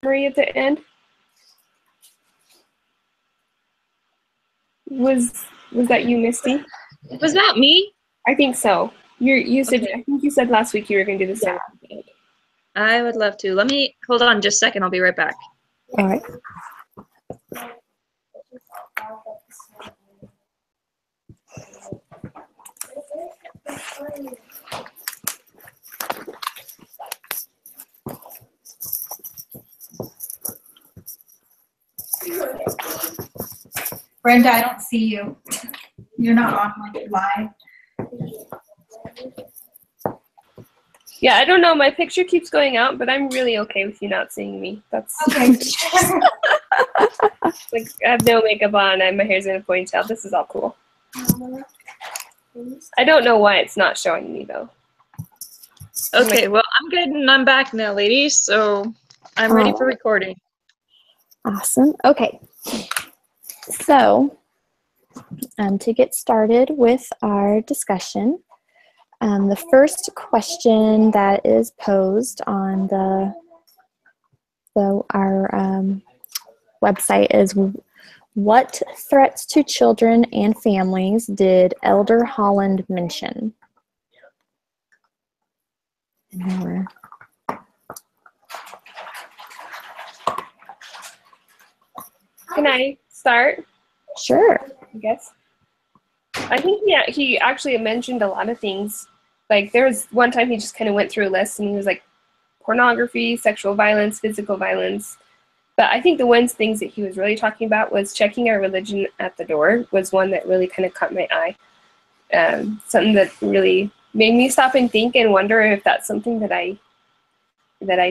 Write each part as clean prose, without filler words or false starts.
summary at the end? Was that you, Misty? Was that me? I think so. You said, Okay. I think you said last week you were going to do the summary. Yeah. I would love to. Let me hold on just a second. I'll be right back. All right. Brenda, I don't see you. You're not on like live. Yeah, I don't know. My picture keeps going out, but I'm really okay with you not seeing me. That's Okay. like I have no makeup on and my hair's in a ponytail. This is all cool. I don't know why it's not showing me though. Okay, well, I'm good and I'm back now, ladies. So I'm ready for recording. Awesome. Okay. So to get started with our discussion, the first question that is posed on our website is, what threats to children and families did Elder Holland mention? Can I start? Sure. I guess. I think he actually mentioned a lot of things. Like there was one time he just kind of went through a list and he was like pornography, sexual violence, physical violence. But I think the one things that he was really talking about was checking our religion at the door was one that really kind of caught my eye. Something that really made me stop and think and wonder if that's something that I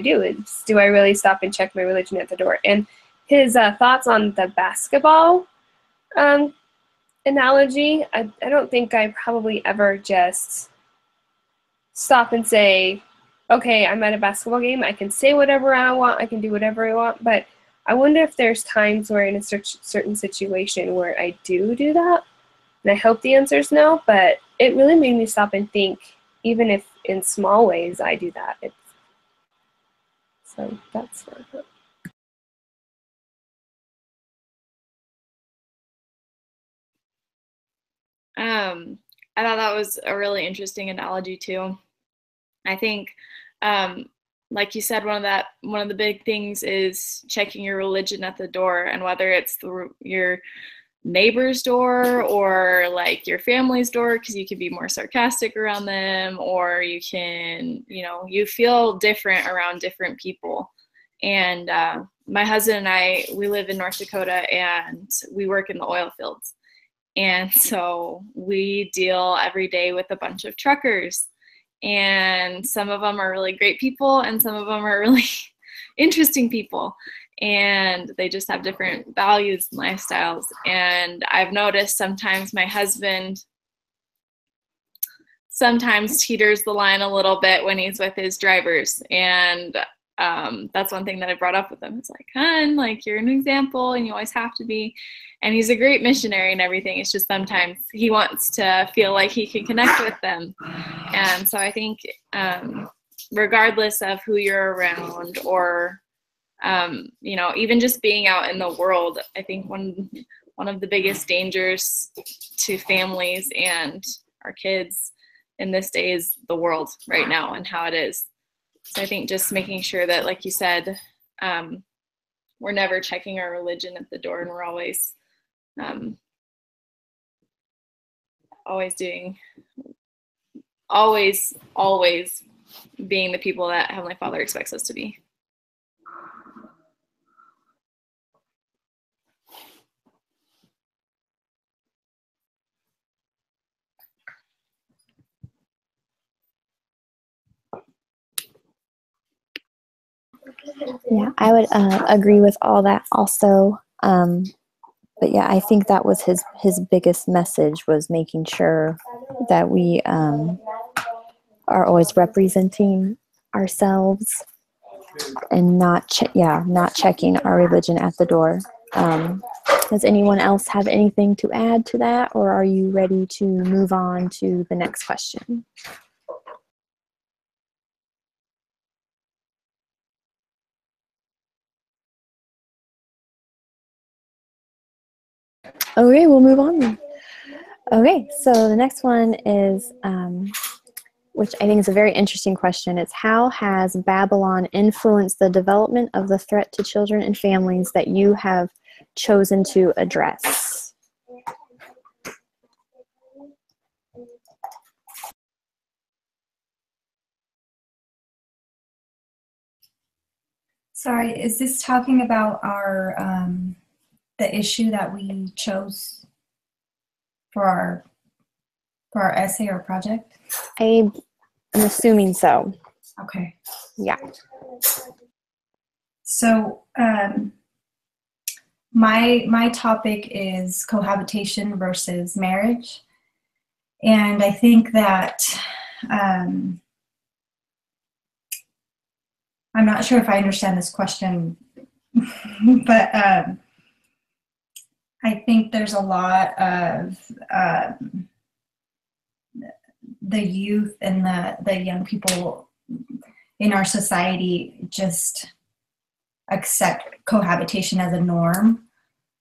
do. Do I really stop and check my religion at the door? And his thoughts on the basketball analogy, I don't think I probably ever just stop and say, okay, I'm at a basketball game. I can say whatever I want. I can do whatever I want. But I wonder if there's times where in a certain situation where I do that. And I hope the answer is no. But it really made me stop and think, even if in small ways I do that. So that's what I thought. I thought that was a really interesting analogy too. I think, like you said, one of the big things is checking your religion at the door, and whether it's your neighbor's door or like your family's door, because you can be more sarcastic around them, or you can, you feel different around different people. And my husband and I, we live in North Dakota and we work in the oil fields. And so we deal every day with a bunch of truckers, and some of them are really great people and some of them are really interesting people, and they just have different values and lifestyles. And I've noticed sometimes my husband sometimes teeters the line a little bit when he's with his drivers, and that's one thing that I brought up with him. It's like, hun, like, you're an example and you always have to be. And he's a great missionary and everything. It's just sometimes he wants to feel like he can connect with them. And so I think regardless of who you're around, or even just being out in the world, I think one of the biggest dangers to families and our kids in this day is the world right now and how it is. So I think just making sure that, like you said, we're never checking our religion at the door, and we're always being the people that Heavenly Father expects us to be. Yeah, I would agree with all that also. But yeah, I think that was his biggest message, was making sure that we are always representing ourselves and not checking our religion at the door. Does anyone else have anything to add to that, or are you ready to move on to the next question? Okay, we'll move on then. Okay, so the next one is, which I think is a very interesting question. It's how has Babylon influenced the development of the threat to children and families that you have chosen to address? Sorry, is this talking about our the issue that we chose for our essay or project? I'm assuming so. Okay. Yeah. So my topic is cohabitation versus marriage, and I think that I'm not sure if I understand this question, but I think there's a lot of the youth and the young people in our society just accept cohabitation as a norm.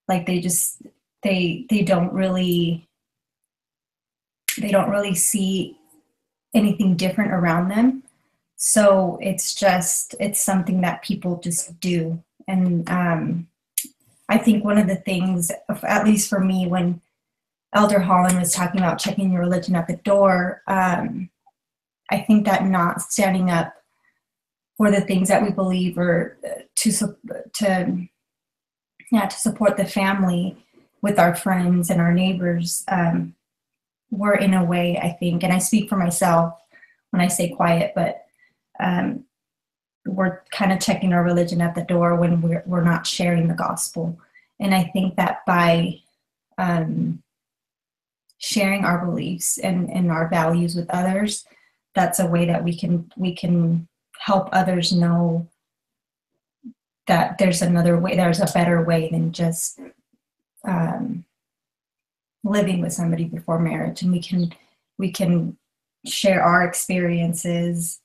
Like they don't really see anything different around them. So it's something that people just do. And I think one of the things, at least for me, when Elder Holland was talking about checking your religion at the door, I think that not standing up for the things that we believe or to support the family with our friends and our neighbors, we're in a way, I think, and I speak for myself when I say quiet, but we're kind of checking our religion at the door when we're not sharing the gospel. And I think that by sharing our beliefs and our values with others, that's a way that we can help others know that there's another way, there's a better way than just living with somebody before marriage. And we can share our experiences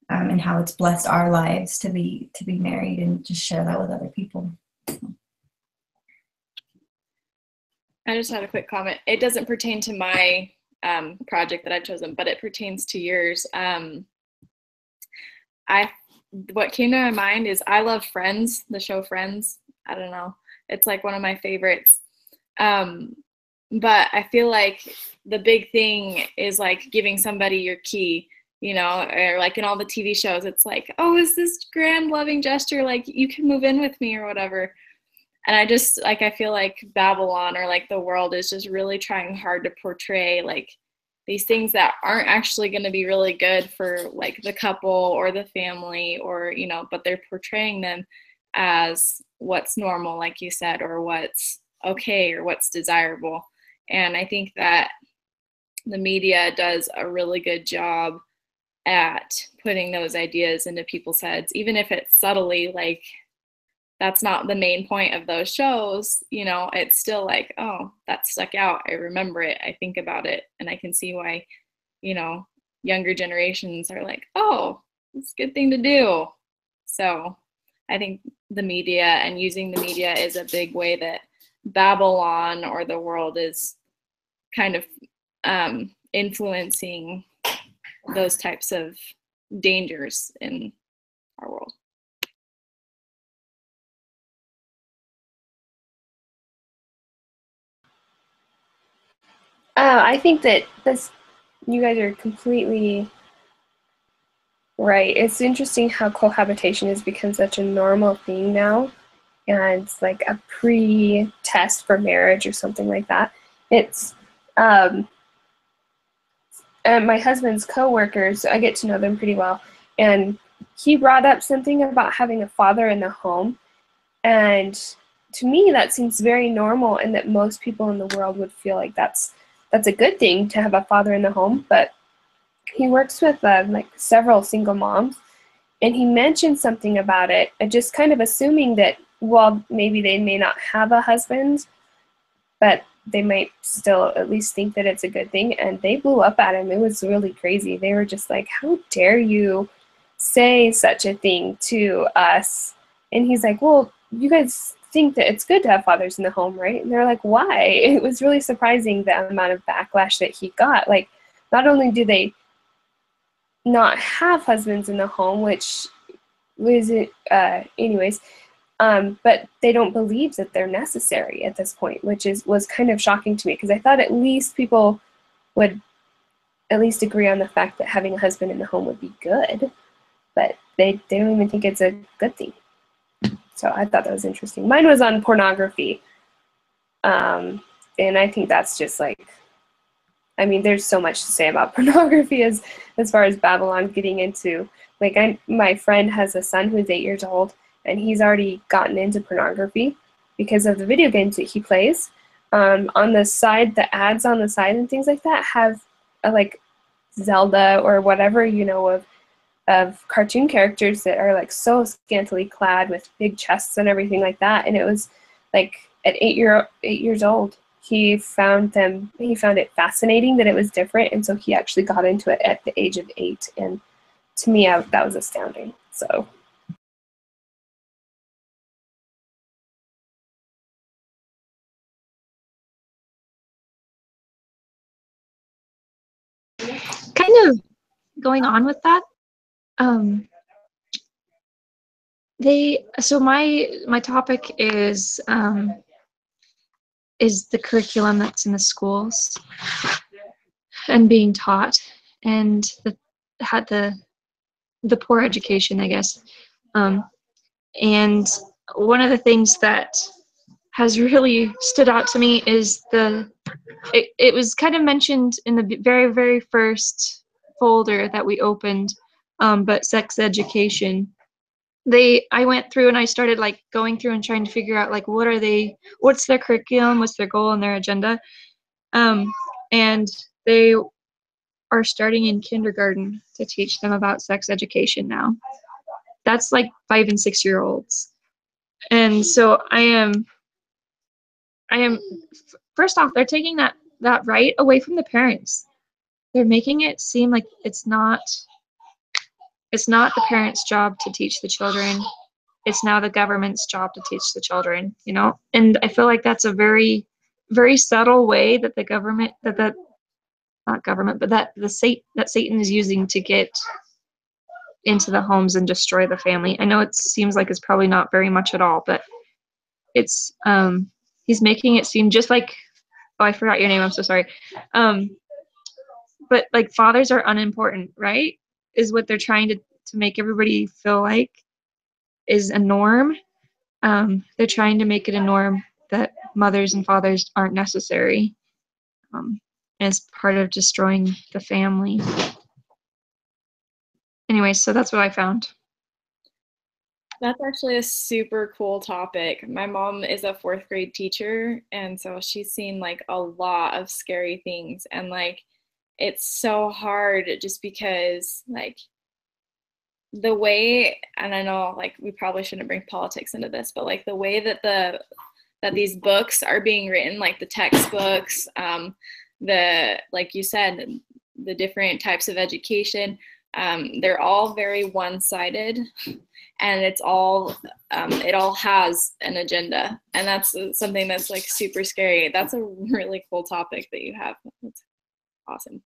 and how it's blessed our lives to be married, and just share that with other people. I just had a quick comment. It doesn't pertain to my project that I've chosen, but it pertains to yours. What came to my mind is I love Friends, the show Friends. I don't know. It's like one of my favorites. But I feel like the big thing is like giving somebody your key, you know, or like in all the TV shows, it's like, oh, is this grand loving gesture? Like you can move in with me or whatever. And I just like, I feel like Babylon or like the world is just really trying hard to portray like these things that aren't actually going to be really good for like the couple or the family, or, you know, but they're portraying them as what's normal, like you said, or what's okay or what's desirable. And I think that the media does a really good job at putting those ideas into people's heads, even if it's subtly, like that's not the main point of those shows, you know, it's still like, oh, that stuck out. I remember it. I think about it. And I can see why, you know, younger generations are like, oh, it's a good thing to do. So I think the media and using the media is a big way that Babylon or the world is kind of influencing those types of dangers in our world. I think that you guys are completely right. It's interesting how cohabitation has become such a normal thing now, and it's like a pre-test for marriage or something like that. It's and my husband's coworkers, I get to know them pretty well, and he brought up something about having a father in the home, and to me that seems very normal, and that most people in the world would feel like that's a good thing to have a father in the home. But he works with like several single moms, and he mentioned something about it, just kind of assuming that, well, maybe they may not have a husband, but they might still at least think that it's a good thing. And they blew up at him. It was really crazy. They were just like, how dare you say such a thing to us? And he's like, well, you guys think that it's good to have fathers in the home, right? And they're like, why? It was really surprising the amount of backlash that he got. Like, not only do they not have husbands in the home, which was anyways, but they don't believe that they're necessary at this point, which was kind of shocking to me, because I thought at least people would at least agree on the fact that having a husband in the home would be good, but they don't even think it's a good thing. So I thought that was interesting. Mine was on pornography, and I think that's just like, I mean, there's so much to say about pornography as far as Babylon getting into. Like, my friend has a son who's 8 years old, and he's already gotten into pornography because of the video games that he plays. On the side, the ads on the side and things like that have like Zelda or whatever, you know, of cartoon characters that are like so scantily clad with big chests and everything like that. And it was like at 8 years old, he found it fascinating that it was different, and so he actually got into it at the age of 8. And to me, that was astounding. So. Kind of going on with that, so my topic is the curriculum that's in the schools and being taught, and the poor education, I guess. And one of the things that has really stood out to me is it was kind of mentioned in the very, very first folder that we opened, but sex education. I went through and I started like going through and trying to figure out like what's their curriculum, what's their goal and their agenda. And they are starting in kindergarten to teach them about sex education now. That's like 5 and 6 year olds. And so I am first off, they're taking that right away from the parents. They're making it seem like it's not the parents' job to teach the children. It's now the government's job to teach the children, you know? And I feel like that's a very, very subtle way that the government, not government, but that Satan is using to get into the homes and destroy the family. I know it seems like it's probably not very much at all, but it's, he's making it seem just like, oh, I forgot your name, I'm so sorry. But like fathers are unimportant, right? Is what they're trying to make everybody feel like is a norm. They're trying to make it a norm that mothers and fathers aren't necessary, as part of destroying the family. Anyway, so that's what I found. That's actually a super cool topic. My mom is a 4th grade teacher, and so she's seen like a lot of scary things, and like it's so hard just because like the way, and I know like we probably shouldn't bring politics into this, but like the way that these books are being written, like the textbooks, like you said, the different types of education, they're all very one-sided, and it's all it all has an agenda, and that's something that's like super scary. That's a really cool topic that you have. That's awesome.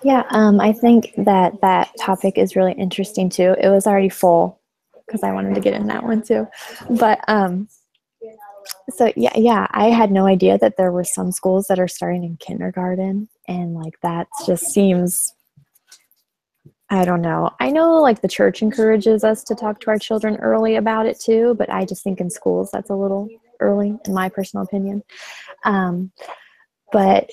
Yeah, I think that topic is really interesting too. It was already full because I wanted to get in that one too. But so yeah, I had no idea that there were some schools that are starting in kindergarten, and like that just seems, I don't know. I know like the church encourages us to talk to our children early about it too, but I just think in schools that's a little early in my personal opinion. But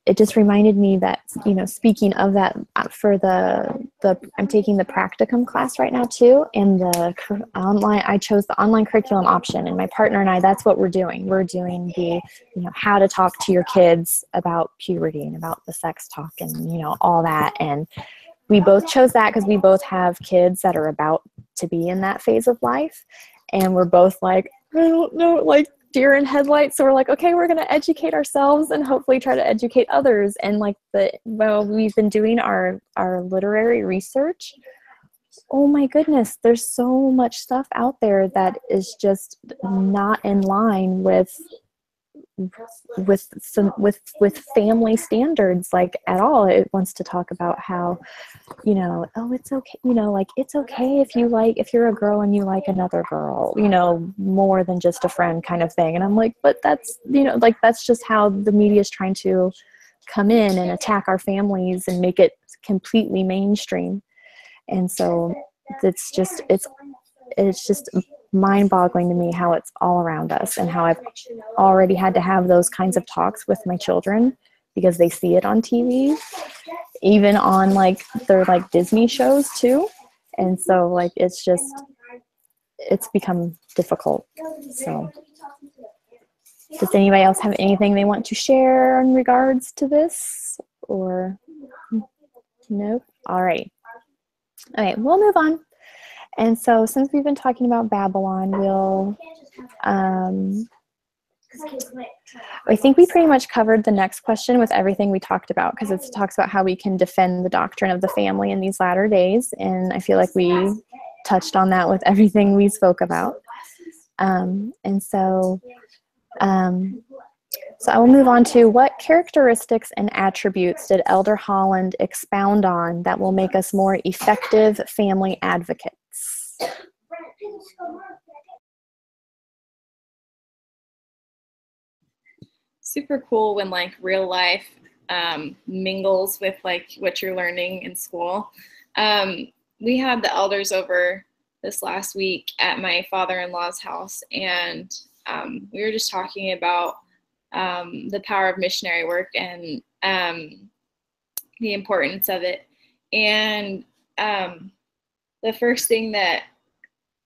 it just reminded me that, you know, speaking of that, for I'm taking the practicum class right now too, and I chose the online curriculum option, and my partner and I, that's what we're doing. We're doing the, you know, how to talk to your kids about puberty and about the sex talk and, you know, all that. And we both chose that because we both have kids that are about to be in that phase of life. And we're both like, I don't know, like, deer in headlights. So we're like, okay, we're going to educate ourselves and hopefully try to educate others. And like we've been doing our literary research. Oh my goodness, there's so much stuff out there that is just not in line with family standards, like, at all. It wants to talk about how, oh, it's okay, like, it's okay if you're a girl and you like another girl, more than just a friend, kind of thing. And I'm like, but that's, like, that's just how the media is trying to come in and attack our families and make it completely mainstream. And so it's just mind-boggling to me how it's all around us, and how I've already had to have those kinds of talks with my children because they see it on TV, even on like their like Disney shows too. And so like it's become difficult. So does anybody else have anything they want to share in regards to this, or nope? All right. Okay, we'll move on. And so since we've been talking about Babylon, I think we pretty much covered the next question with everything we talked about, because it talks about how we can defend the doctrine of the family in these latter days. And I feel like we touched on that with everything we spoke about. So I will move on to, what characteristics and attributes did Elder Holland expound on that will make us more effective family advocates? Super cool when like real life mingles with like what you're learning in school. We had the elders over this last week at my father-in-law's house, and we were just talking about the power of missionary work and the importance of it. And the first thing that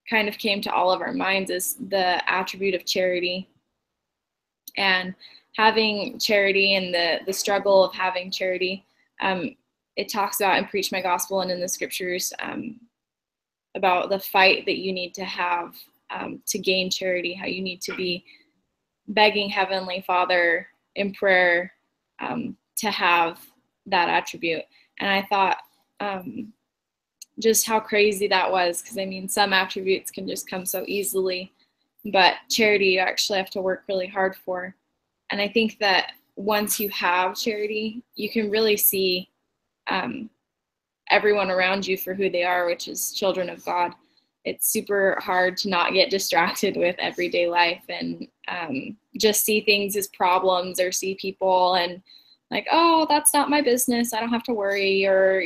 kind of came to all of our minds is the attribute of charity, and having charity and the struggle of having charity. It talks about in Preach My Gospel and in the scriptures about the fight that you need to have to gain charity, how you need to be begging Heavenly Father in prayer to have that attribute. And I thought just how crazy that was, because I mean, some attributes can just come so easily, but charity you actually have to work really hard for. And I think that once you have charity, you can really see everyone around you for who they are, which is children of God. It's super hard to not get distracted with everyday life and just see things as problems, or see people and like, oh, that's not my business, I don't have to worry, or,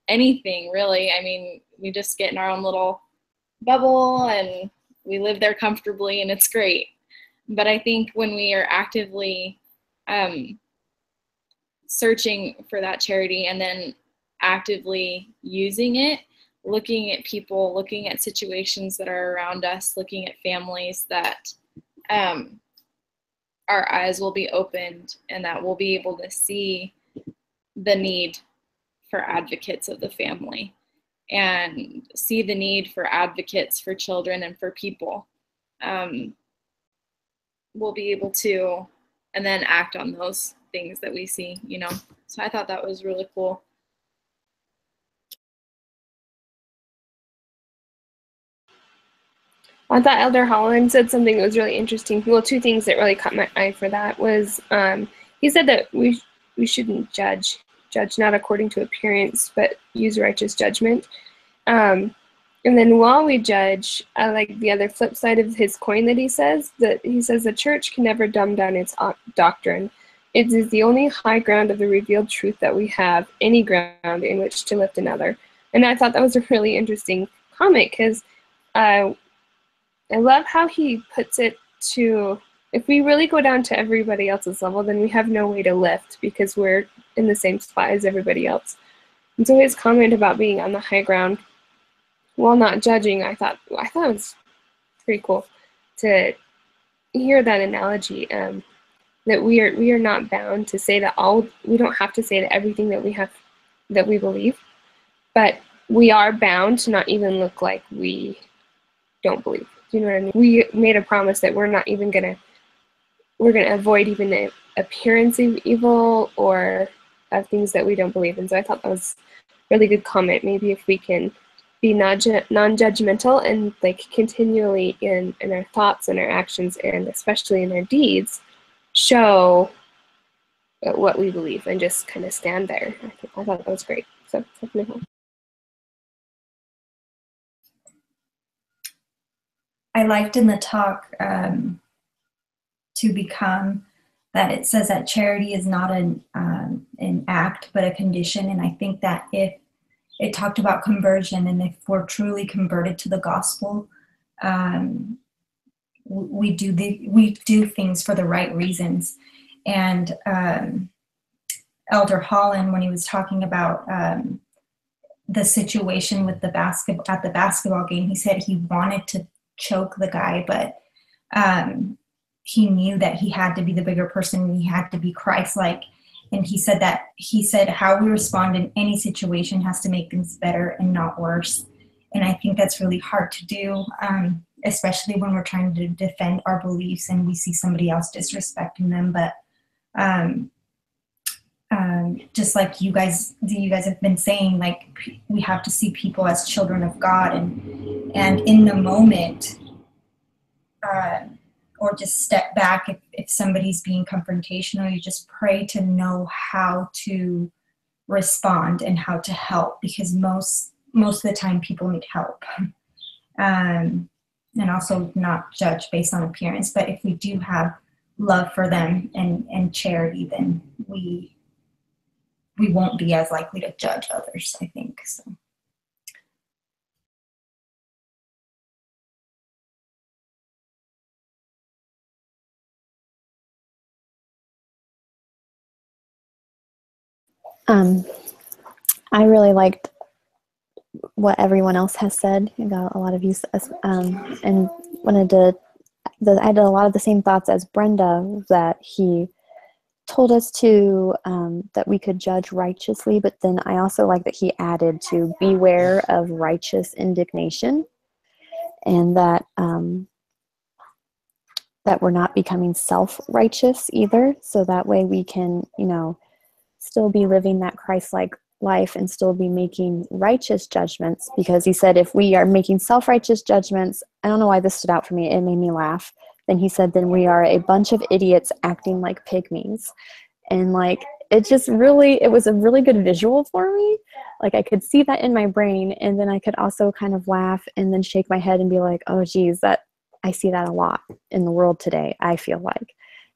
anything really. I mean, we just get in our own little bubble and we live there comfortably, and it's great. But I think when we are actively searching for that charity and then actively using it, looking at people, looking at situations that are around us, looking at families, that our eyes will be opened, and that we'll be able to see the need for advocates of the family, and see the need for advocates for children and for people. We'll be able to, and then act on those things that we see, So I thought that was really cool. I thought Elder Holland said something that was really interesting. Well, two things that really caught my eye for that was he said that we shouldn't judge not according to appearance, but use righteous judgment. And then while we judge, I like the other flip side of his coin that he says the church can never dumb down its doctrine. It is the only high ground of the revealed truth that we have, any ground in which to lift another. And I thought that was a really interesting comment, because I love how he puts it to, if we really go down to everybody else's level, then we have no way to lift, because we're in the same spot as everybody else. And so his comment about being on the high ground while not judging, I thought it was pretty cool to hear that analogy, that we are not bound to say that we don't have to say that everything that we believe, but we are bound to not even look like we don't believe. you know what I mean? We made a promise that we're gonna avoid even the appearance of evil or of things that we don't believe in. So I thought that was a really good comment. Maybe if we can be non-judgmental and like continually in our thoughts and our actions and especially in our deeds show what we believe and just kind of stand there. I thought that was great. So definitely. I liked in the talk to become that it says that charity is not an act but a condition, and I think that if it talked about conversion, and if we're truly converted to the gospel, we do things for the right reasons. And Elder Holland, when he was talking about the situation with the basketball game, he said he wanted to choke the guy, but he knew that he had to be the bigger person and he had to be Christ-like. And he said how we respond in any situation has to make things better and not worse. And I think that's really hard to do, especially when we're trying to defend our beliefs and we see somebody else disrespecting them. But just like you guys have been saying, like, we have to see people as children of God, and in the moment, or just step back if somebody's being confrontational. You just pray to know how to respond and how to help, because most of the time people need help. And also not judge based on appearance, but if we do have love for them and charity, then we won't be as likely to judge others, I think. So. I really liked what everyone else has said. I got a lot of use, and wanted to. I had a lot of the same thoughts as Brenda, that he told us to that we could judge righteously, but then I also like that he added to beware of righteous indignation, and that that we're not becoming self-righteous either. So that way we can, still be living that Christ-like life and still be making righteous judgments, because he said if we are making self-righteous judgments, I don't know why this stood out for me, it made me laugh. Then he said, then we are a bunch of idiots acting like pygmies. And like, it was a really good visual for me. Like, I could see that in my brain, and then I could also kind of laugh and then shake my head and be like, oh geez, I see that a lot in the world today, I feel like.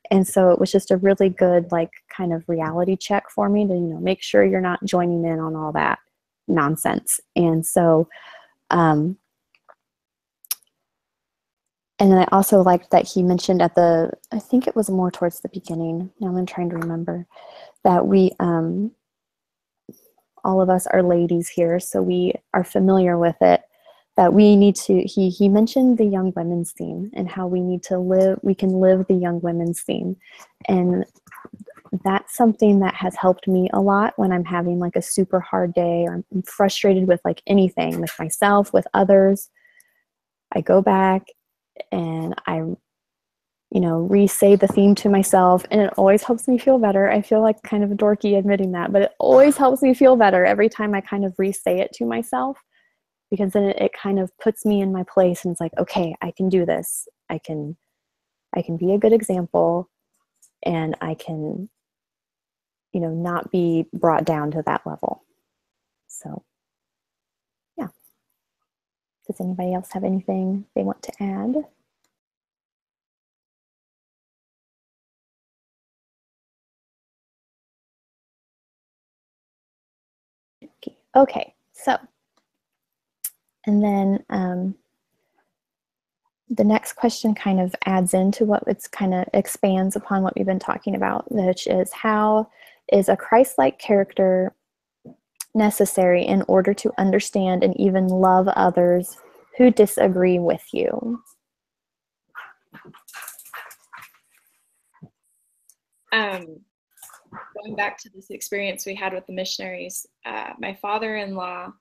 And so it was just a really good, like, kind of reality check for me to, make sure you're not joining in on all that nonsense. And so, and then I also liked that he mentioned I think it was more towards the beginning, now I'm trying to remember, that we, all of us are ladies here, so we are familiar with it, that we need to, he mentioned the young women's theme and how we can live the young women's theme. And that's something that has helped me a lot when I'm having like a super hard day, or I'm frustrated with like anything, with myself, with others. I go back and I, re-say the theme to myself, and it always helps me feel better. I feel like kind of dorky admitting that, but it always helps me feel better every time I kind of re-say it to myself, because then it kind of puts me in my place, and it's like, okay, I can do this. I can be a good example, and I can, not be brought down to that level. So, yeah. Does anybody else have anything they want to add? Okay, so, and then the next question kind of adds into what it's kind of expands upon what we've been talking about, which is, how is a Christ-like character necessary in order to understand and even love others who disagree with you? Going back to this experience we had with the missionaries, my father-in-law,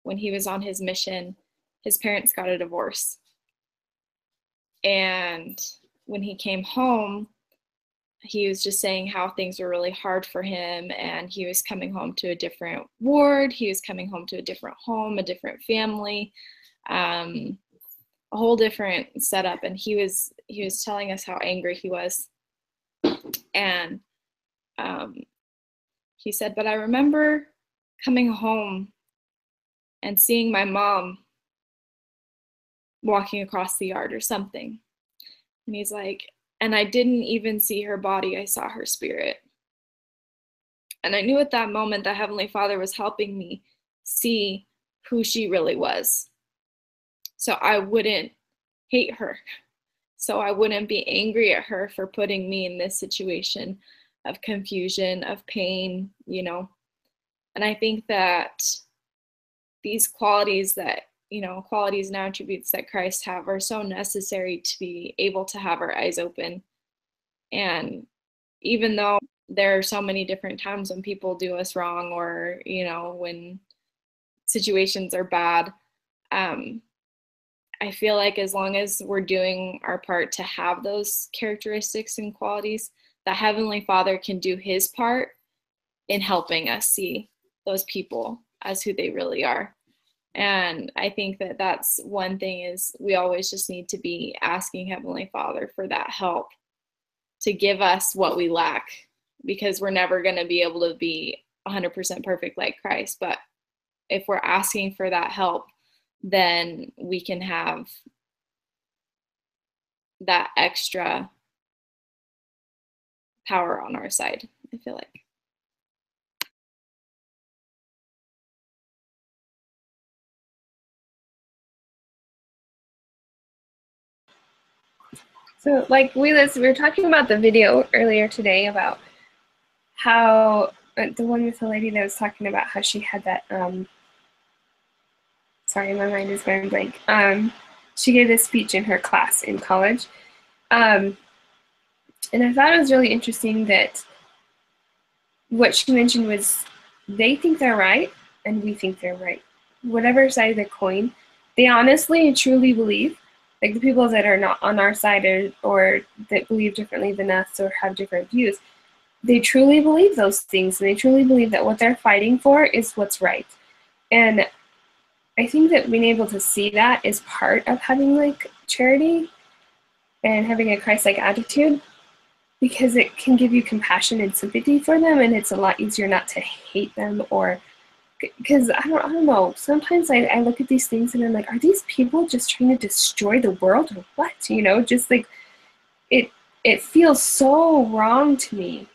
when he was on his mission, his parents got a divorce. And when he came home, he was just saying how things were really hard for him, and he was coming home to a different ward, he was coming home to a different home, a different family, a whole different setup. And he was telling us how angry he was. And he said, but I remember coming home and seeing my mom walking across the yard or something. And he's like, and I didn't even see her body, I saw her spirit. And I knew at that moment that Heavenly Father was helping me see who she really was. So I wouldn't hate her. So I wouldn't be angry at her for putting me in this situation of confusion, of pain, you know. And I think that these qualities that, you know, qualities and attributes that Christ have are so necessary to be able to have our eyes open. And even though there are so many different times when people do us wrong, or, you know, when situations are bad, I feel like as long as we're doing our part to have those characteristics and qualities, that Heavenly Father can do his part in helping us see those people as who they really are. And I think that that's one thing, is we always just need to be asking Heavenly Father for that help to give us what we lack, because we're never going to be able to be 100% perfect like Christ. But if we're asking for that help, then we can have that extra power on our side, I feel like. So, like, we were talking about the video earlier today about how the one with the lady that was talking about how she had that, sorry, my mind is going blank. She gave this speech in her class in college. And I thought it was really interesting that what she mentioned was they think they're right and we think they're right. Whatever side of the coin, they honestly and truly believe, like the people that are not on our side or that believe differently than us or have different views, they truly believe those things, and they truly believe that what they're fighting for is what's right. And I think that being able to see that is part of having like charity and having a Christ-like attitude, because it can give you compassion and sympathy for them, and it's a lot easier not to hate them, or because I don't know, sometimes I look at these things and I'm like, are these people just trying to destroy the world or what? You know, just like it feels so wrong to me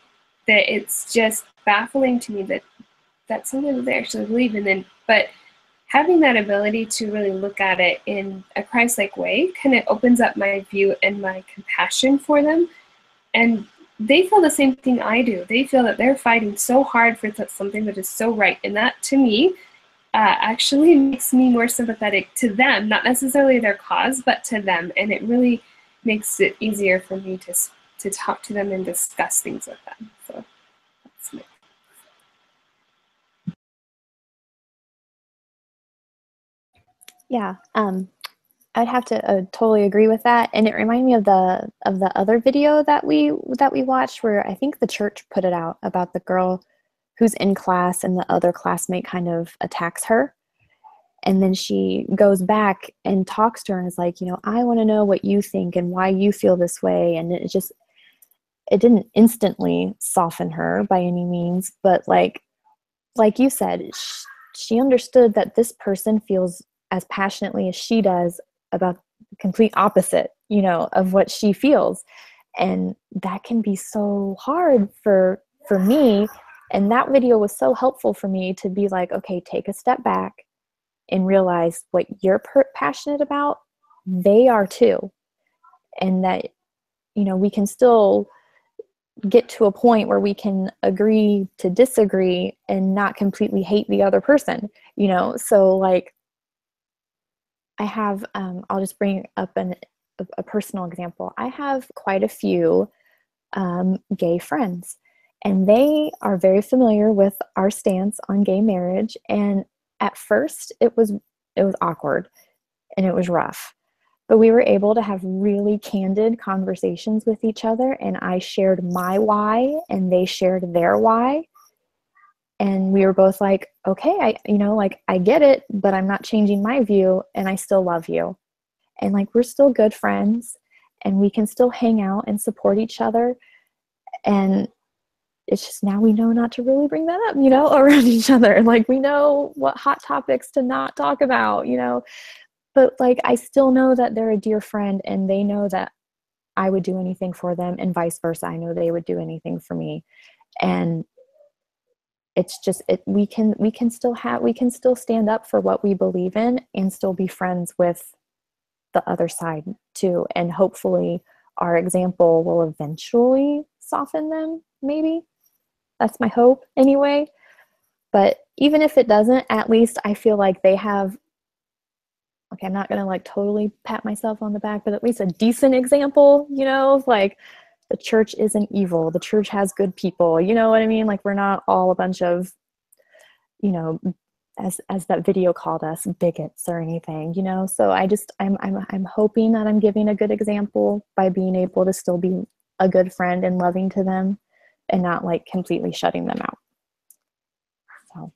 that it's just baffling to me that that's something that they actually believe. And then, but having that ability to really look at it in a Christ-like way kind of opens up my view and my compassion for them. And they feel the same thing I do. They feel that they're fighting so hard for something that is so right. And that, to me, actually makes me more sympathetic to them, not necessarily their cause, but to them. And it really makes it easier for me to talk to them and discuss things with them. So that's me. Yeah, I'd have to totally agree with that. And it reminded me of the other video that we watched, where I think the church put it out about the girl who's in class and the other classmate kind of attacks her. And then she goes back and talks to her and is like, you know, I want to know what you think and why you feel this way. And it didn't instantly soften her by any means, but like you said, she understood that this person feels as passionately as she does about the complete opposite, you know, of what she feels. And that can be so hard for me. And that video was so helpful for me to be like, okay, take a step back and realize what you're passionate about, they are too. And that, you know, we can still get to a point where we can agree to disagree and not completely hate the other person, you know? So like, I have, I'll just bring up a personal example. I have quite a few gay friends, and they are very familiar with our stance on gay marriage. And at first it was awkward and it was rough. But we were able to have really candid conversations with each other, and I shared my why and they shared their why. And we were both like, okay, I get it, but I'm not changing my view, and I still love you. And like, we're still good friends, and we can still hang out and support each other. And it's just now we know not to really bring that up, around each other. Like, we know what hot topics to not talk about, but like, I still know that they're a dear friend, and they know that I would do anything for them, and vice versa. I know they would do anything for me. And it's just, we can still stand up for what we believe in and still be friends with the other side too. And hopefully our example will eventually soften them, maybe. That's my hope anyway. But even if it doesn't, at least I feel like they have, okay, I'm not gonna like totally pat myself on the back, but at least a decent example, like, the church isn't evil. The church has good people. You know what I mean? Like, we're not all a bunch of, as that video called us, bigots or anything, So I'm hoping that I'm giving a good example by being able to still be a good friend and loving to them, and not like completely shutting them out. So.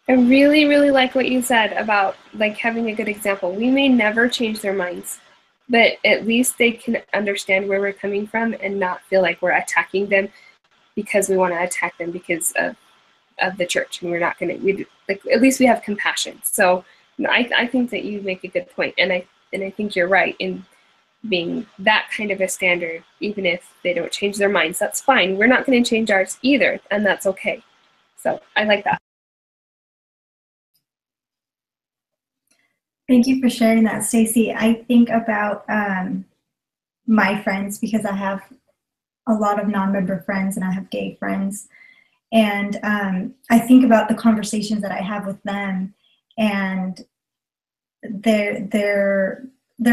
I really, really like what you said about like having a good example. We may never change their minds, but at least they can understand where we're coming from and not feel like we're attacking them because we want to attack them because of the church. And we're not going to, like, at least we have compassion. So I think that you make a good point. And I think you're right in being that kind of a standard, even if they don't change their minds. That's fine. We're not going to change ours either, and that's okay. So I like that. Thank you for sharing that, Stacy. I think about my friends, because I have a lot of non-member friends and I have gay friends. And I think about the conversations that I have with them, and they're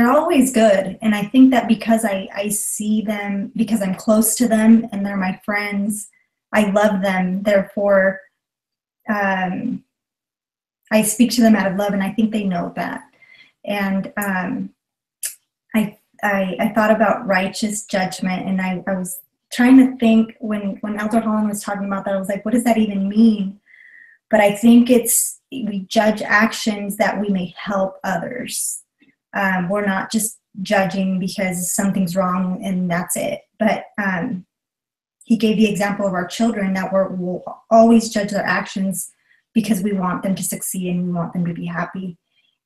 always good. And I think that because I see them, because I'm close to them and they're my friends, I love them. Therefore, I speak to them out of love, and I think they know that. And I thought about righteous judgment, and I was trying to think when Elder Holland was talking about that, I was like, what does that even mean? But I think we judge actions that we may help others. We're not just judging because something's wrong and that's it. But he gave the example of our children, that we'll always judge their actions because we want them to succeed and we want them to be happy.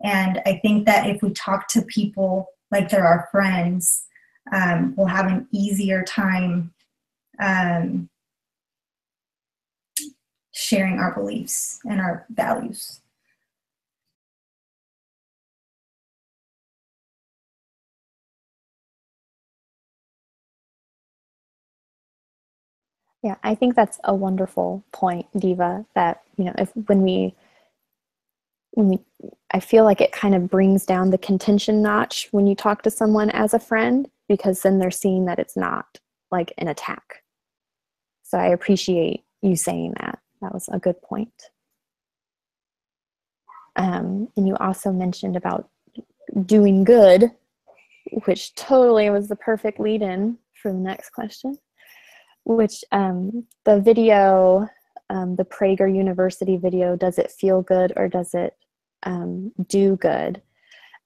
And I think that if we talk to people like they're our friends, we'll have an easier time sharing our beliefs and our values. Yeah, I think that's a wonderful point, Diva, that, I feel like it kind of brings down the contention notch when you talk to someone as a friend, because then they're seeing that it's not like an attack. So I appreciate you saying that. That was a good point. And you also mentioned about doing good, which totally was the perfect lead-in for the next question, which the video, the Prager University video, does it feel good or does it do good?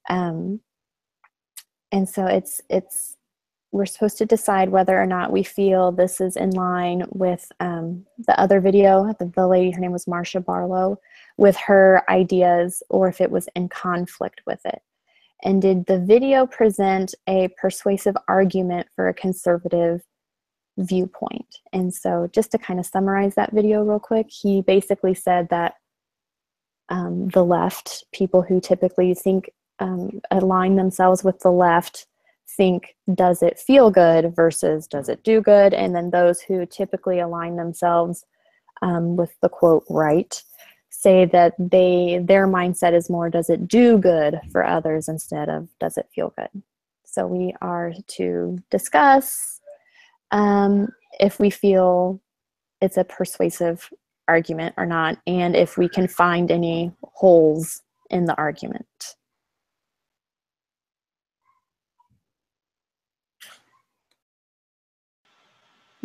And so we're supposed to decide whether or not we feel this is in line with the other video, the lady, her name was Marcia Barlow, with her ideas, or if it was in conflict with it. And did the video present a persuasive argument for a conservative viewpoint? And so just to kind of summarize that video real quick, he basically said that the left, people who typically think, align themselves with the left, think, does it feel good versus does it do good? And then those who typically align themselves with the quote right, say that their mindset is more, does it do good for others instead of does it feel good? So we are to discuss if we feel it's a persuasive argument or not, and if we can find any holes in the argument.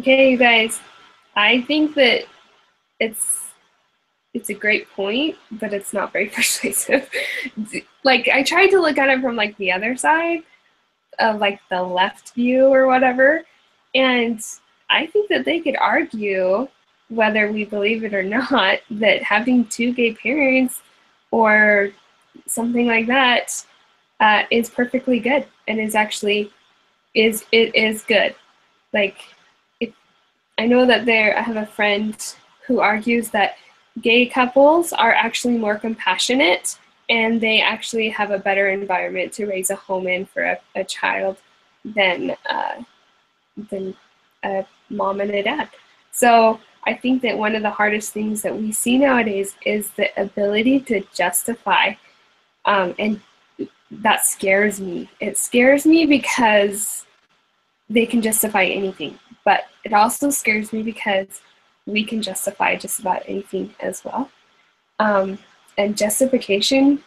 Okay, you guys, I think that it's a great point, but it's not very persuasive. Like, I tried to look at it from like the other side of like the left view or whatever, and I think that they could argue, whether we believe it or not, that having two gay parents or something like that is perfectly good, and is actually it is good. Like, I know that I have a friend who argues that gay couples are actually more compassionate, and they actually have a better environment to raise a home in for a child than a mom and a dad. So I think that one of the hardest things that we see nowadays is the ability to justify, and that scares me. It scares me because they can justify anything, but it also scares me because we can justify just about anything as well. And justification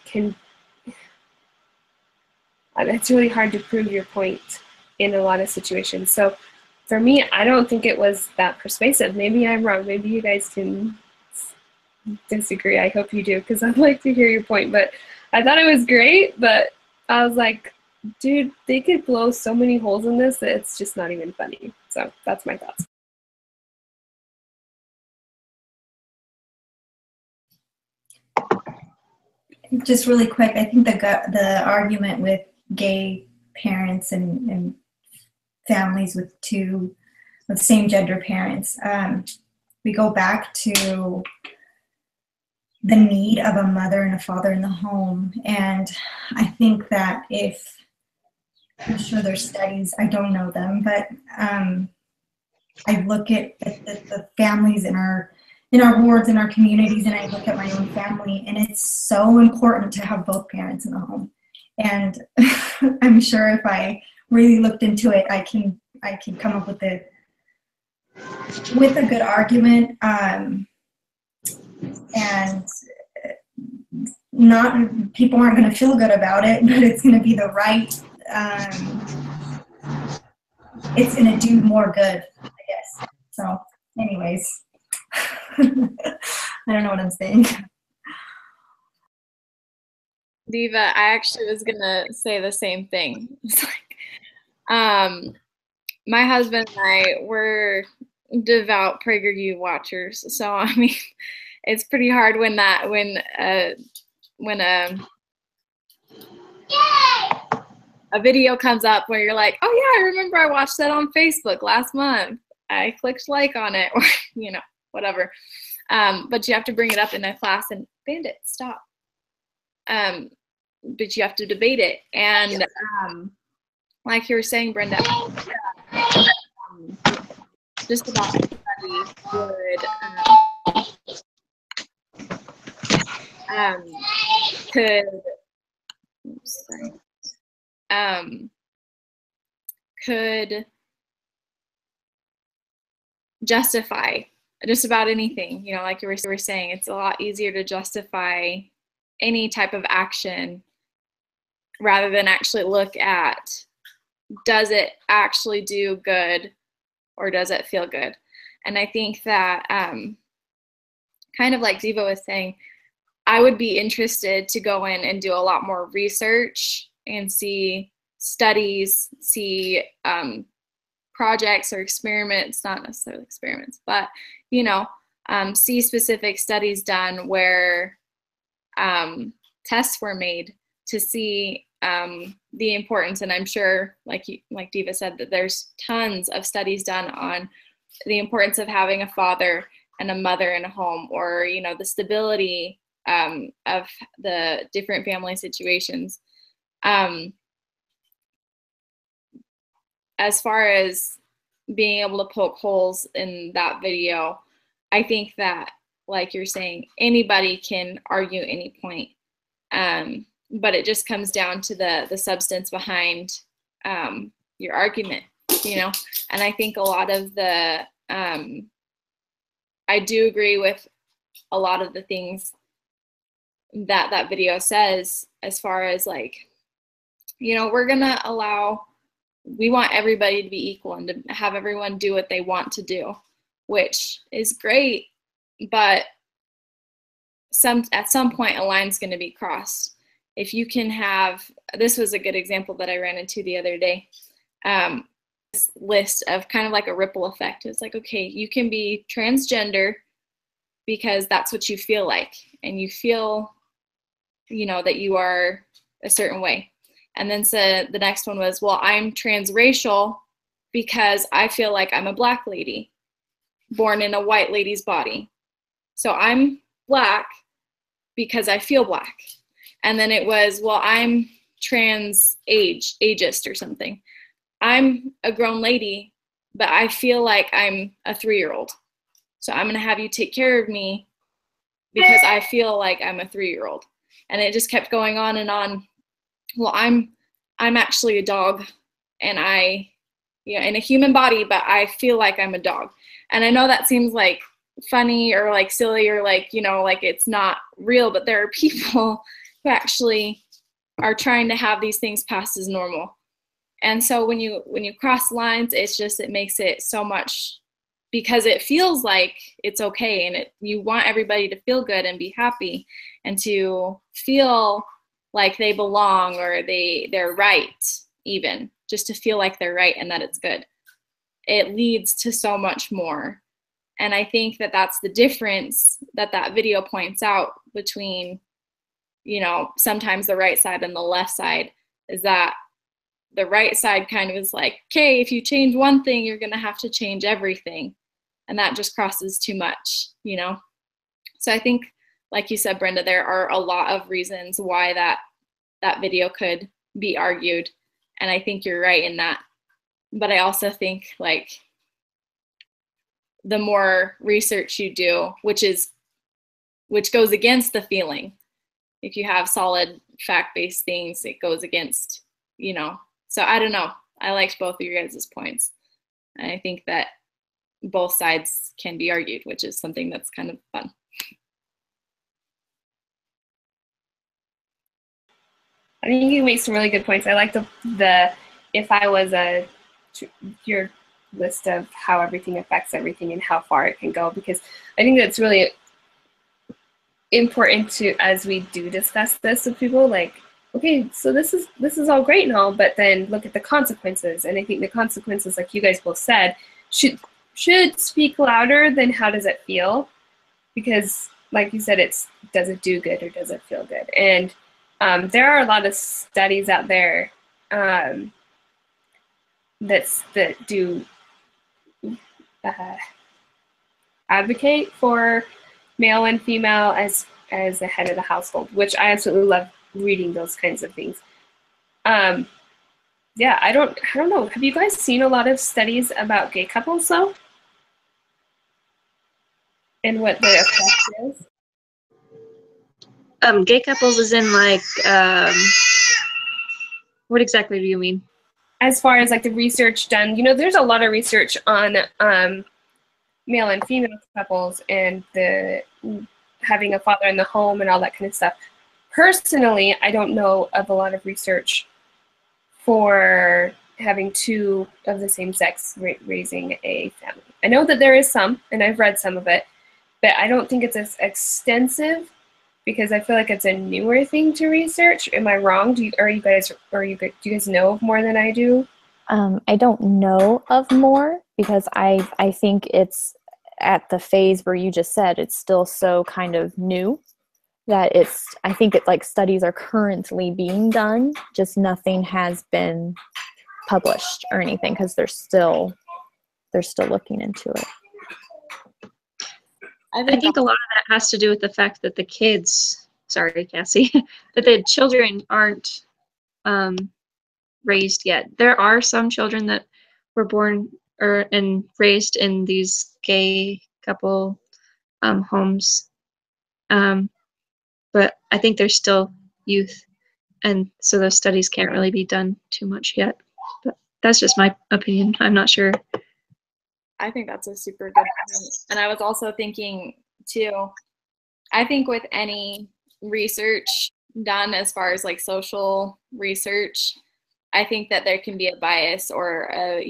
it's really hard to prove your point in a lot of situations. So for me, I don't think it was that persuasive. Maybe I'm wrong. Maybe you guys can disagree. I hope you do, because I'd like to hear your point. But I thought it was great, but I was like, dude, they could blow so many holes in this that it's just not even funny. So that's my thoughts. Just really quick, I think the argument with gay parents and families with same gender parents, we go back to the need of a mother and a father in the home. And I think that I'm sure there's studies, I don't know them, but I look at the families in our wards, in our communities, and I look at my own family, and it's so important to have both parents in the home. And I'm sure if I really looked into it, I can come up with a good argument, and not people aren't going to feel good about it, but it's going to be the right. It's going to do more good, I guess. So, anyways, I don't know what I'm saying. Diva, I actually was gonna say the same thing. It's like, my husband and I were devout PragerU watchers, so I mean, it's pretty hard when a video comes up where you're like, oh yeah, I remember I watched that on Facebook last month. I clicked like on it, or whatever. But you have to bring it up in a class and Bandit, stop. But you have to debate it, and like you were saying, Brenda, just about anybody could justify just about anything. Like you were saying, it's a lot easier to justify any type of action rather than actually look at, does it actually do good or does it feel good? And I think that kind of like Ziva was saying, I would be interested to go in and do a lot more research and see studies, see projects or experiments, not necessarily experiments, but see specific studies done where tests were made to see the importance. And I'm sure, like Diva said, that there's tons of studies done on the importance of having a father and a mother in a home, or the stability of the different family situations. As far as being able to poke holes in that video, I think that, like you're saying, anybody can argue any point, but it just comes down to the substance behind your argument, and I think a lot of I do agree with a lot of the things that video says, as far as like, we're gonna allow we want everybody to be equal and to have everyone do what they want to do, which is great, but at some point a line's going to be crossed. If you can have, this was a good example that I ran into the other day, this list of kind of like a ripple effect. It's like, okay, you can be transgender because that's what you feel like, and you feel, you know, that you are a certain way. And then so the next one was, well, I'm transracial because I feel like I'm a Black lady born in a white lady's body. So I'm Black because I feel Black. And then it was, well, I'm ageist or something. I'm a grown lady, but I feel like I'm a 3-year-old. So I'm going to have you take care of me because I feel like I'm a 3-year-old. And it just kept going on and on. Well, I'm actually a dog, and in a human body, but I feel like I'm a dog. And I know that seems like funny or like silly or like, you know, like it's not real, but there are people who actually are trying to have these things passed as normal. And so when you cross lines, it makes it so much, because it feels like it's okay, and you want everybody to feel good and be happy and to feel like they belong or they're right, even just to feel like they're right and that it's good. It leads to so much more. And I think that that's the difference that video points out between, you know, sometimes the right side and the left side, is that the right side kind of is like, okay, if you change one thing, you're going to have to change everything. And that just crosses too much, you know? So I think, like you said, Brenda, there are a lot of reasons why that video could be argued. And I think you're right in that. But I also think, like, the more research you do, which goes against the feeling. If you have solid fact-based things, it goes against, you know. So I don't know. I liked both of your guys' points. And I think that both sides can be argued, which is something that's kind of fun. I think you make some really good points. I like the if I was your list of how everything affects everything and how far it can go, because I think that's really important to, as we do discuss this with people, like, okay, so this is all great and all, but then look at the consequences. And I think the consequences, like you guys both said, should speak louder than how does it feel, because like you said, does it do good or does it feel good? And there are a lot of studies out there that do advocate for male and female as the head of the household, which I absolutely love reading those kinds of things. Yeah, I don't know. Have you guys seen a lot of studies about gay couples though? And what the effect is? Gay couples is in like, what exactly do you mean? As far as like the research done, you know, there's a lot of research on male and female couples and the having a father in the home and all that kind of stuff. Personally, I don't know of a lot of research for having two of the same sex raising a family. I know that there is some, and I've read some of it, but I don't think it's as extensive, because I feel like it's a newer thing to research. Am I wrong? Do you guys know of more than I do? I don't know of more, because I think it's at the phase where you just said it's still so kind of new that I think it like studies are currently being done, just nothing has been published or anything, because they're still looking into it. I think a lot of that has to do with the fact that the kids, sorry, Cassie, that the children aren't raised yet. There are some children that were born and raised in these gay couple homes, but I think there's still youth, and so those studies can't really be done too much yet. But that's just my opinion. I'm not sure. I think that's a super good point. And I was also thinking too, I think with any research done as far as like social research, I think that there can be a bias or a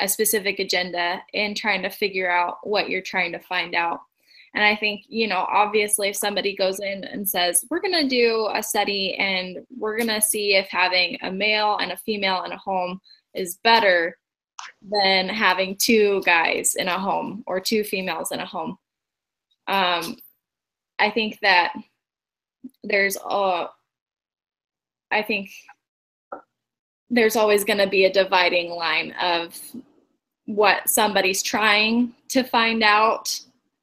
specific agenda in trying to figure out what you're trying to find out. And I think, obviously if somebody goes in and says, we're going to do a study and we're going to see if having a male and a female in a home is better than having 2 guys in a home or 2 females in a home. I think that there's always going to be a dividing line of what somebody's trying to find out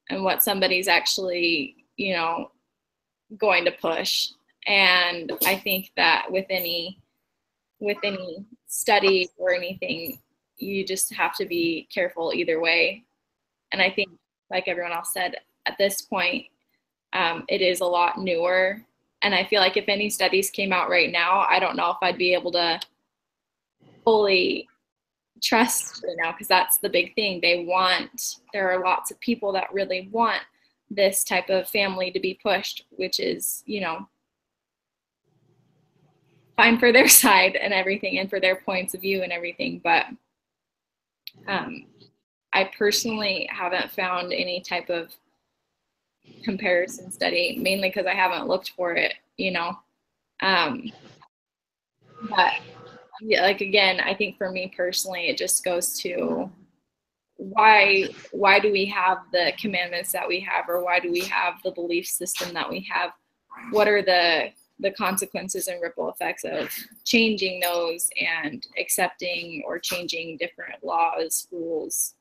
and what somebody's actually, going to push. And I think that with any study or anything, you just have to be careful either way. And I think, like everyone else said, at this point, it is a lot newer. And I feel like if any studies came out right now, I don't know if I'd be able to fully trust right now, because that's the big thing. There are lots of people that really want this type of family to be pushed, which is, fine for their side and everything and for their points of view and everything. But I personally haven't found any type of comparison study, mainly because I haven't looked for it, but yeah, like, again, I think for me personally, it just goes to why do we have the commandments that we have, or why do we have the belief system that we have? What are the consequences and ripple effects of changing those and accepting or changing different laws, rules,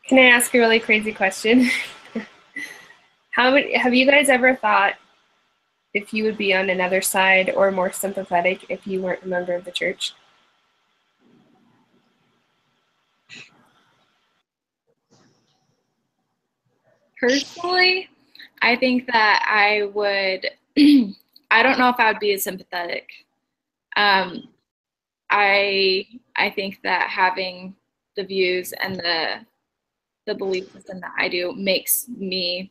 Can I ask a really crazy question? Have you guys ever thought if you would be on another side or more sympathetic if you weren't a member of the church? Personally, I think that I would, I don't know if I would be as sympathetic. I think that having the views and the belief system that I do makes me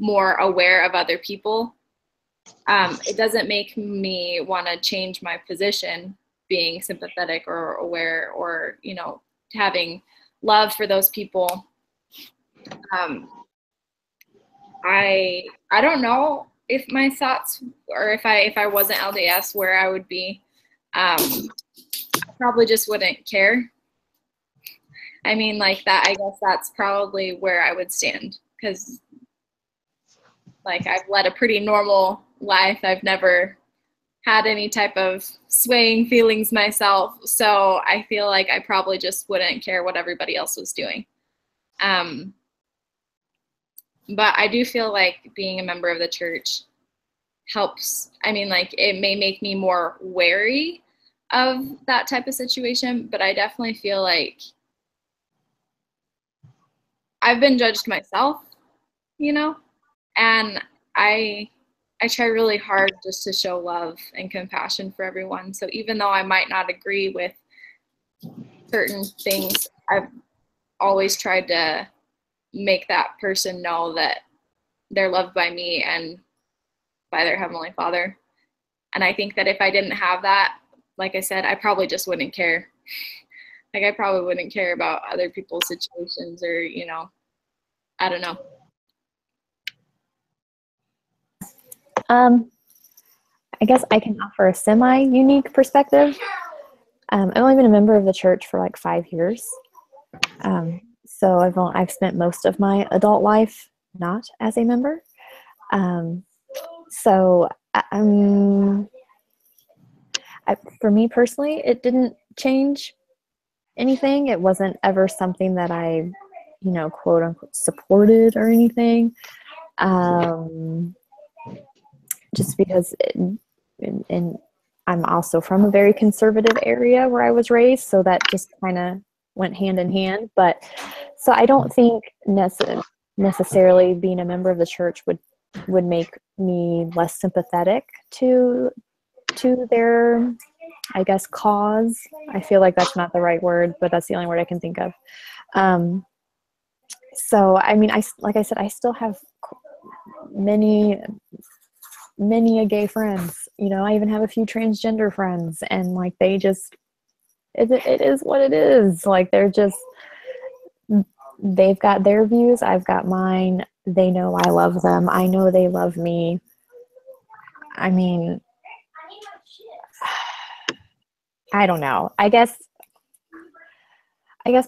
more aware of other people. It doesn't make me want to change my position, being sympathetic or aware, or having love for those people. I don't know if my thoughts, or if I wasn't LDS, where I would be. I probably just wouldn't care. I mean, like that, I guess that's probably where I would stand, because like I've led a pretty normal life. I've never had any type of swaying feelings myself. So I feel like I probably just wouldn't care what everybody else was doing. But I do feel like being a member of the church helps. I mean, like, it may make me more wary of that type of situation, but I definitely feel like I've been judged myself, and I try really hard just to show love and compassion for everyone. So even though I might not agree with certain things, I've always tried to make that person know that they're loved by me and by their Heavenly Father. And I think that if I didn't have that, like I said, I probably just wouldn't care. Like, I probably wouldn't care about other people's situations, or, I don't know. I guess I can offer a semi-unique perspective. I've only been a member of the church for like 5 years. So I've spent most of my adult life not as a member. For me personally, it didn't change anything. It wasn't ever something that I, quote unquote, supported or anything. Just because, and I'm also from a very conservative area where I was raised, so that just kind of went hand in hand. But so I don't think necessarily being a member of the church would make me less sympathetic to their, I guess, cause. I feel like that's not the right word, but that's the only word I can think of. So, I mean, like I said, I still have many gay friends. You know, I even have a few transgender friends, and like they just, it is what it is. Like they've got their views, I've got mine. They know I love them. I know they love me. I mean, I don't know. I guess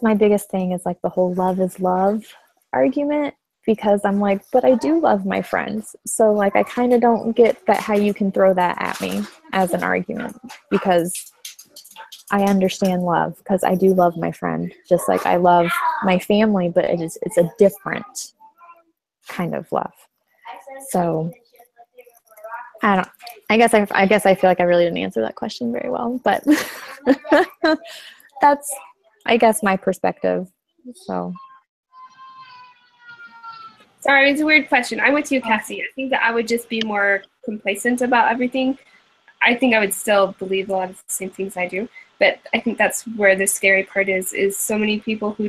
my biggest thing is like the whole love is love argument, because I'm like, but I do love my friends. So like I kind of don't get that how you can throw that at me as an argument, because I understand love, because I do love my friend just like I love my family, but it's a different kind of love. So I guess I feel like I really didn't answer that question very well, but that's, I guess, my perspective. So. Sorry, it's a weird question. I'm with you, Cassie. I think that I would just be more complacent about everything. I think I would still believe a lot of the same things I do, but I think that's where the scary part is so many people who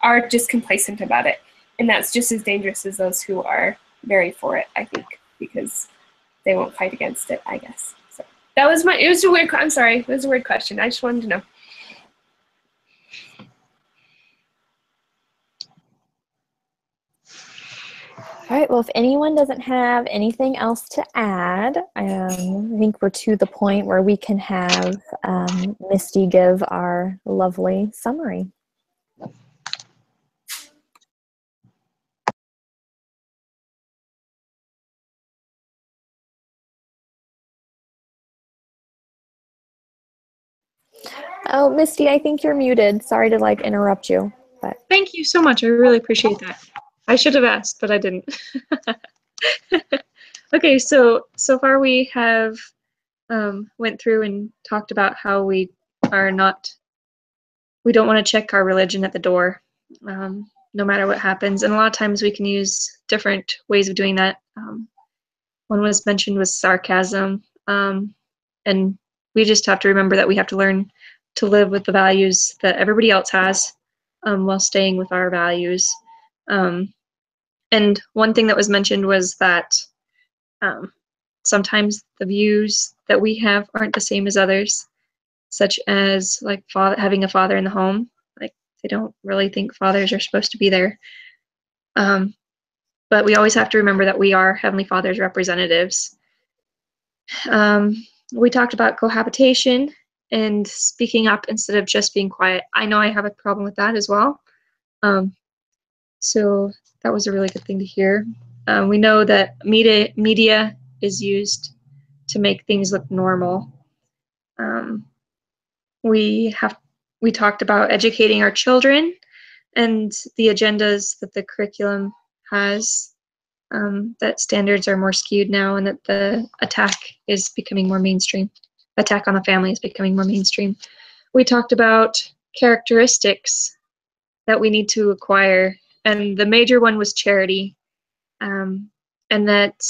are just complacent about it. And that's just as dangerous as those who are very for it, I think, because they won't fight against it, I guess. So that was it was a weird, I'm sorry, it was a weird question. I just wanted to know. All right, well, if anyone doesn't have anything else to add, I think we're to the point where we can have Misty give our lovely summary. Oh, Misty, I think you're muted. Sorry to like interrupt you. But Thank you so much. I really appreciate that. I should have asked, but I didn't. Okay, so far we have went through and talked about how we don't want to check our religion at the door, no matter what happens. And a lot of times we can use different ways of doing that. One was mentioned was sarcasm, and we just have to remember that we have to learn to live with the values that everybody else has, while staying with our values. And one thing that was mentioned was that sometimes the views that we have aren't the same as others, such as like having a father in the home. Like they don't really think fathers are supposed to be there. But we always have to remember that we are Heavenly Father's representatives. We talked about cohabitation and speaking up instead of just being quiet. I know I have a problem with that as well. So that was a really good thing to hear. We know that media is used to make things look normal. We talked about educating our children and the agendas that the curriculum has, that standards are more skewed now, and that the attack is becoming more mainstream. Attack on the family is becoming more mainstream. We talked about characteristics that we need to acquire, and the major one was charity, and that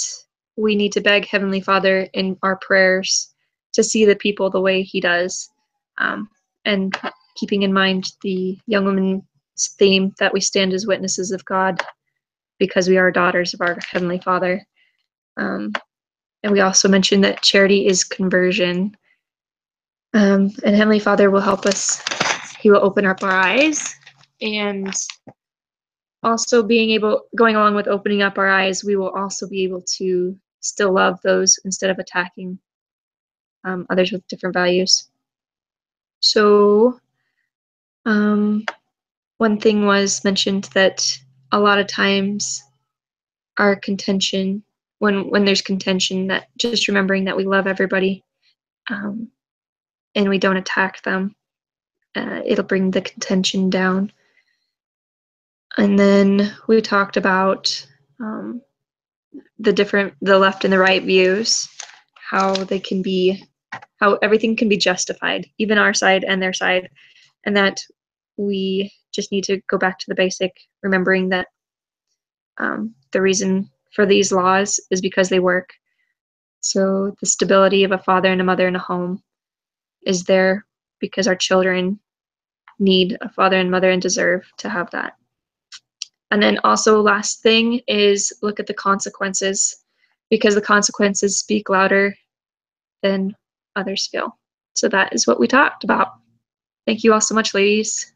we need to beg Heavenly Father in our prayers to see the people the way He does, and keeping in mind the young woman's theme that we stand as witnesses of God because we are daughters of our Heavenly Father. And we also mentioned that charity is conversion. And Heavenly Father will help us. He will open up our eyes. And also going along with opening up our eyes, we will also be able to still love those instead of attacking others with different values. So one thing was mentioned that a lot of times our contention, when there's contention, that just remembering that we love everybody, and we don't attack them, it'll bring the contention down. And then we talked about the left and the right views, how everything can be justified, even our side and their side, and that we just need to go back to the basic, remembering that the reason for these laws is because they work. So the stability of a father and a mother in a home is there because our children need a father and mother and deserve to have that. And then also last thing is look at the consequences, because the consequences speak louder than others feel. So that is what we talked about. Thank you all so much, ladies.